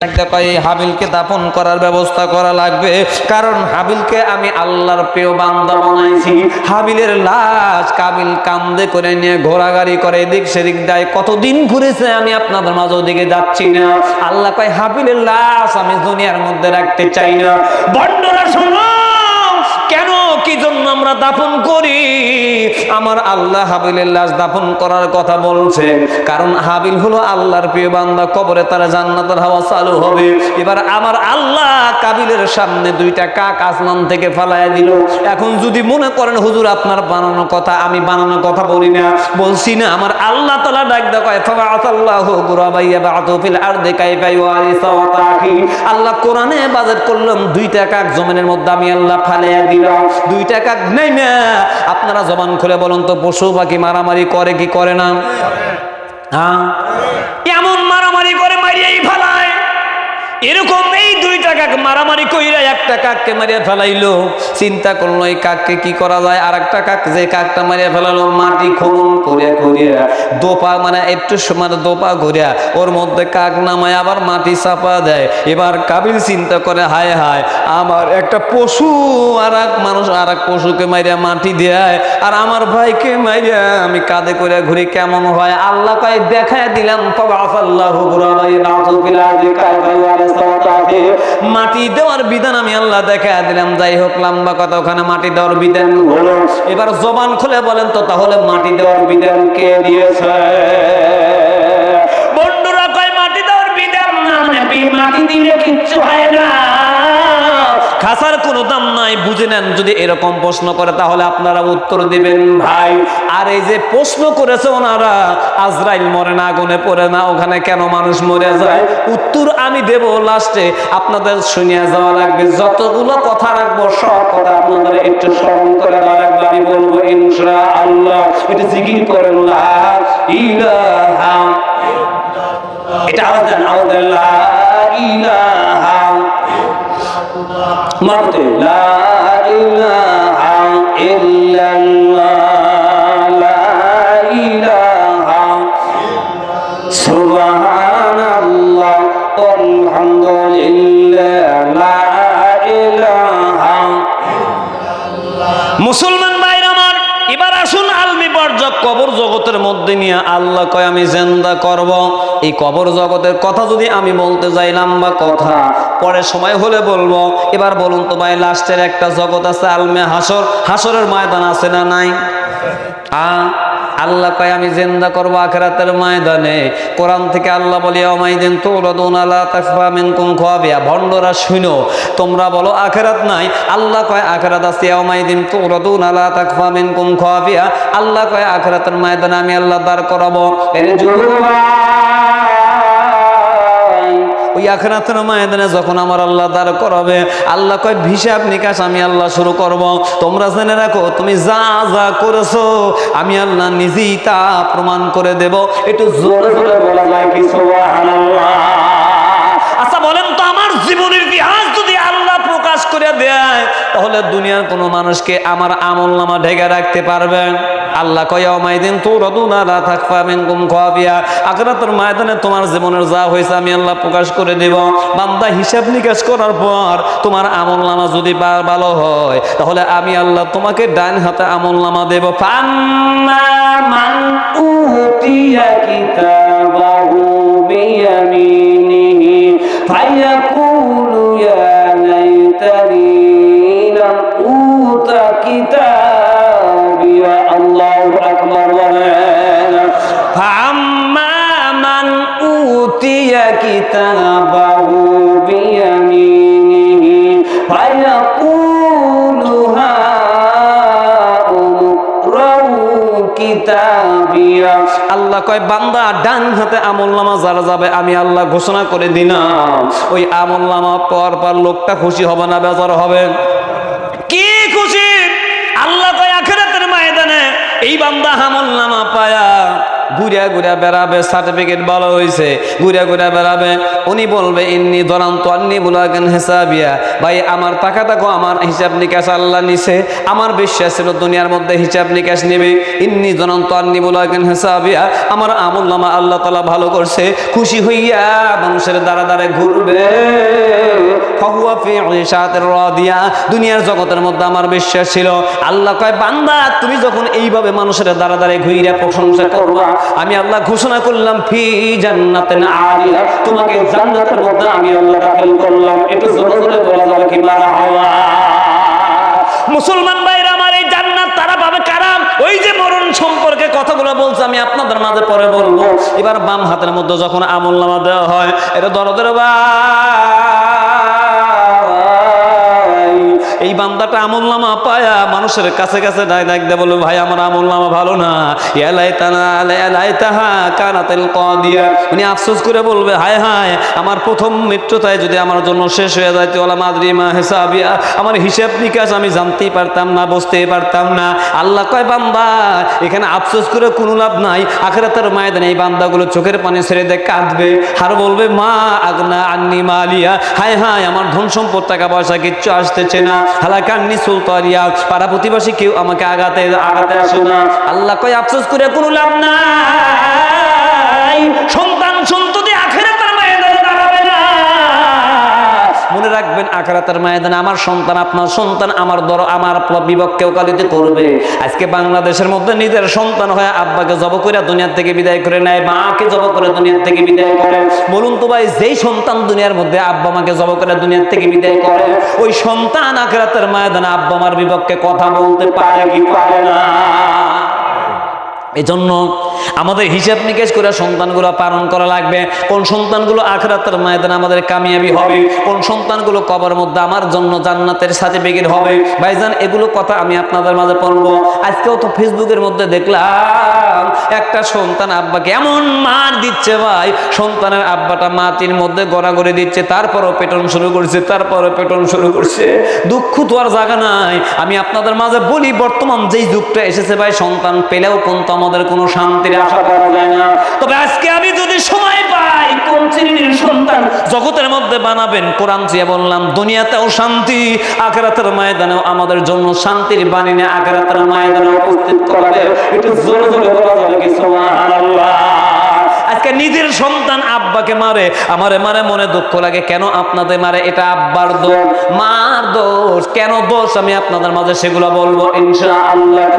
হাবিলকে দাফন করার ব্যবস্থা করা লাগবে, কারণ হাবিলকে আমি আল্লাহর প্রিয় বান্দা বানাইছি। হাবিলের লাশ কাবিল কান্দে করে নিয়ে ঘোরাগাড়ি করে এদিক সেদিক দেয়, কতদিন ঘুরেছে আমি আপনাদের মাঝে ওদিকে যাচ্ছি না। আল্লাহ কয় হাবিলের লাশ আমি দুনিয়ার মধ্যে রাখতে চাই না। বন্ডরা শোনো, কেন কি জন্য আমরা দাফন করি? আমার আল্লাহ হাবিলের লাশ দাফন করার কথা বলছে, কারণ হাবিল হলো আল্লাহর প্রিয় বান্দা, কবরে তার জান্নাতের হাওয়া চালু হবে। এবার আমার আল্লাহ কাবিলের সামনে দুইটা কাক আসমান থেকে ফালাইয়া দিল। এখন যদি মনে করেন হুজুর আপনার বানানো কথা, আমি বানানো কথা বলি না, বলছি না, আমার আল্লাহ তাআলা ডাক দেয় কয় ফাবাআসাল্লাহু গুরাবাইয়া বা'তু ফিল আরদি কাইফা ইউআরিসু ওয়া তাকি। আল্লাহ কোরআনে বাজেট করলাম দুইটা কাক জমিনের মধ্যে আমি আল্লাহ ফালাইয়া দিলাম। দুইটা কাক নাই না। আপনারা জবান খুলে বলুন তো, পশু পাখি মারামারি করে কি করে না? হ্যাঁ, এমন মারামারি করে মারিয়াই ফেলায়। এরকম এই দুইটা কাক মারামারি কইরা একটা কাককে মারিয়া ফেলাইলো। চিন্তা করলো এই কাককে কি করা যায়। আর একটা কাক যে কাকটা মারিয়া ফেলালো, মাটি খনন করিয়া করিয়া দোপা মানে একটু মানে দোপা ঘুরিয়া ওর মধ্যে কাক নামায় আবার মাটি চাপা দেয়। এবার কাবিল চিন্তা করে, হায় হায়, আমার একটা পশু আর এক মানুষ আর এক পশুকে মারিয়া মাটি দেয়, আর আমার ভাইকে মারিয়া আমি কাঁধে করে ঘুরি, কেমন হয়? আল্লাহ কয় দেখায় দিলাম ফাবাআসাল্লাহু গুরাবাইয়া বা'তু ফিল আরদি কাইফা ইউআরিসু। মাটি দেওয়ার বিধান আমি আল্লাহ দেখা দিলাম। যাই হোক, লম্বা কথা, ওখানে মাটি দেওয়ার বিধান হলো। এবার জবান খুলে বলেন তো, তাহলে মাটি দেওয়ার বিধান কে দিয়েছে? বন্ধুরা কয় মাটি দেওয়ার বিধান না, মাটি দিলে কিচ্ছু হয় না, খাসার কোনো দাম নাই। বুঝে নেন, যদি এরকম প্রশ্ন করে তাহলে আপনারা উত্তর দিবেন ভাই। আর এই যে প্রশ্ন করেছে ওনারা, আজরাইল মরে না, আগুনে পড়ে না, ওখানে কেন মানুষ মরে যায়? উত্তর আমি দেব লাস্টে, আপনাদের শুনিয়ে যাওয়া লাগবে। যতগুলো কথা রাখবো সব কথা আপনাদের একটু স্মরণ করে দেওয়া লাগবে। আমি বলবো ইনশাআল্লাহ, এটা জিকির করেন লা ইলাহা, এটা আওয়াজ আওয়াজ লা ইলাহা মারতে লা ইলাহা ইল্লাল্লাহ, লা ইলাহা সুবহানাল্লাহ আলহামদুলিল্লাহ, লা ইলাহা। মুসলমান ভাইরা আমার, এবার আসুন আলমি পর্যায় কবর জগতের মধ্যে নিয়ে আল্লাহ কয় আমি জিন্দা করব। এই কবর জগতের কথা যদি আমি বলতে যাই লম্বা কথা, পরে সময় হলে বলবো। এবার বলুন তো ভাই, লাস্টের একটা জগৎ আছে আলমে হাসর, হাসরের ময়দান আছে না নাই? আল্লাহ কয় আমি জিন্দা করব আখিরাতের ময়দানে। কোরআন থেকে আল্লাহ বলে ইয়াউমাইদিন তুরাদুনা লা তাখফা মিনকুম খাফিয়া। ভণ্ডরা শুনো, তোমরা বলো আখিরাত নাই, আল্লাহ কয় আখিরাত আছে। ইয়াউমাইদিন তুরাদুনা লা তাখফা মিনকুম খাফিয়া। আল্লাহ কয় আখিরাতের ময়দানে আমি আল্লাহ দাঁড় করাবো। ওই আখিরাতের ময়দানে যখন আমার আল্লাহ দাঁড় করাবে, আল্লাহ কয় হিসাব নিকাশ আমি আল্লাহ শুরু করব। তোমরা জেনে রাখো, তুমি যা যা করেছো আমি আল্লাহ নিজেই তা প্রমাণ করে দেব। একটু জোরে জোরে বলা যায় কি সুবহানাল্লাহ? আচ্ছা বলেন তো, আমার জীবনের ইতিহাস যদি আল্লাহ প্রকাশ করে দেয়, তাহলে দুনিয়ার কোনো মানুষকে আমার আমলনামা ঢেকে রাখতে পারবে? আল্লাহ কয় ইয়াউমাইদিন তুরাদুনা লা তাখফা মিনকুম খাফিয়া। আখিরাতের ময়দানে তোমার জীবনের যা হয়েছে আমি আল্লাহ প্রকাশ করে দেব। বান্দা হিসাব নিকাশ করার পর তোমার আমলনামা যদি ভালো হয়, তাহলে আমি আল্লাহ তোমাকে ডান হাতে আমলনামা দেব। ফাম্মা মান উতিয়া কিতাবাহু বিয়ামিনিহি ফায়াকুলু ইয়া লাইতানি লাম উতা কিতাবিয়া। আল্লাহু আকবার বলেন। ফাম্মা মান উতিয়া কিতাবাহু বিয়ামিনিহি ফায়াকুলু হাউমুকরাউ কিতাবিয়া। আল্লাহ কয় বান্দা ডান হাতে আমলনামা যারা যাবে আমি আল্লাহ ঘোষণা করে দিলাম, ওই আমলনামা পাওয়ার পর লোকটা খুশি হবে না বেজার হবে? কি খুশি? আল্লাহ কয় আখিরাতের ময়দানে এই বান্দা আমলনামা পায়া ঘুরিয়া ঘুরিয়া বেড়াবে, সার্টিফিকেট ভালো হয়েছে, ঘুরিয়া ঘুরিয়া বেড়াবে। উনি বলবে ইন্নি দরান্ত আন্নি মুলাকান হিসাবিয়া, ভাই আমার টাকা থাকো, আমার হিসাব নিকাশ আল্লাহ নিছে, আমার বিশ্বাস ছিল দুনিয়ার মধ্যে হিসাব নিকাশ নেবে। ইন্নি দরান্ত আন্নি মুলাকান হিসাবিয়া, আমার আমলনামা আল্লাহ তাআলা ভালো করছে, খুশি হইয়া মানুষের দ্বারা দ্বারা ঘুরবে। ফাহুয়া ফি ঈশাতির রাদিয়া, দুনিয়ার জগতের মধ্যে আমার বিশ্বাস ছিল। আল্লাহ কয় বান্দা তুমি যখন এইভাবে মানুষের দ্বারা দ্বারা ঘুইরা প্রশংসা করবা, আমি আল্লাহ ঘোষণা করলাম ফি জান্নাতিন আলিয়া, তোমাকে জান্নাতের মধ্যে আমি আল্লাহ দাখিল করলাম। একটু জোরে জোরে বলা যাবে কি মারহাবা। মুসলমান ভাইরা আমার, এই জান্নাত তারা পাবে কারা? ওই যে মরণ সম্পর্কে কথাগুলো বলছে আমি আপনাদের মাঝে পরে বলবো। এবার বাম হাতের মধ্যে যখন আমলনামা দেওয়া হয়, এটা দরদের এই বান্দাটা আমলনামা পায়া মানুষের কাছে কাছে ডাক দেয়, বলবে ভাই আমার আমলনামা ভালো না, উনি আফসোস করে বলবে হায় হায় আমার প্রথম মৃত্যুটাই যদি আমার জন্য শেষ হয়ে যায়, আমার হিসাব নিকাশ আমি জানতেই পারতাম না, বুঝতেই পারতাম না। আল্লাহ কয় বান্দা এখানে আফসোস করে কোনো লাভ নাই, আখিরাতের ময়দানে এই বান্দাগুলো চোখের পানি ছেড়ে দিয়ে কাঁদবে আর বলবে মা আগনা আন্নি মালিয়া, হায় হায় আমার ধন সম্পদ টাকা পয়সা কিচ্ছু আসতেছে না, হালাকান্নি সুলতানিয়া, পাড়া প্রতিবেশী কেউ আমাকে আগাতে আসে না। আল্লাহ কয় আফসোস করে কোনো লাভ নাই, সন্তান সন্ততি আখিরাতের ময়দানে দাঁড়াবে না। মনে রাখবেন আখিরাতের ময়দানে আমার সন্তান আপনার সন্তান আমার বিপক্ষে ওকালতি করবে। আজকে বাংলাদেশের মধ্যে নিজের সন্তান হয়ে আব্বাকে জব করে দুনিয়া থেকে বিদায় করে নেয়, মাকে জব করে দুনিয়া থেকে বিদায় করে। বলুন তো ভাই, যেই সন্তান দুনিয়ার মধ্যে আব্বা মাকে জব করে দুনিয়া থেকে বিদায় করে, ওই সন্তান আখিরাতের ময়দানে আব্বা মার বিপক্ষে কথা বলতে পারে কি পারে না? এজন্য আমাদের হিসাব নিকেশ করে সন্তানগুলো পালন করা লাগবে। কোন সন্তানগুলো আখিরাতের ময়দানে আমাদের কামিয়াবি হবে, কোন সন্তানগুলো কবরের মধ্যে আমার জন্য জান্নাতের সার্টিফিকেট হবে। ভাইজান এগুলো কথা আমি আপনাদের মাঝে বলবো। আজকেও তো ফেসবুকের মধ্যে দেখলাম একটা সন্তান আব্বাকে এমন মার দিচ্ছে, ভাই সন্তানের আব্বাটা মাটির মধ্যে গড়াগড়ি দিচ্ছে, তারপরও পেটন শুরু করছে। দুঃখ তো আর জায়গা নাই। আমি আপনাদের মাঝে বলি বর্তমান যেই যুগটা এসেছে ভাই, সন্তান পেলেও কিন্তু আমাদের কোনো শান্তির আশা করা যায় না। তবে আজকে আমি যদি সময় পাই, কোন শ্রেণীর সন্তান জগতের মধ্যে বানাবেন, কোরআন দিয়ে বললাম দুনিয়াতেও শান্তি, আখিরাতের ময়দানেও আমাদের জন্য শান্তির বাণী নিয়ে আখিরাতের ময়দানে উপস্থিত করবে। একটু জোরে জোরে বলা যাবে কি সুবহানাল্লাহ। আজকে নিজের সন্তান আব্বাকে মারে, আমারে মারে, মনে দুঃখ লাগে। কেন আপনাদের মারে? এটা আব্বার দোষ, মার দোষ। কেন দোষ আমি আপনাদের মাঝে সেগুলো বলবো ইনশাআল্লাহ।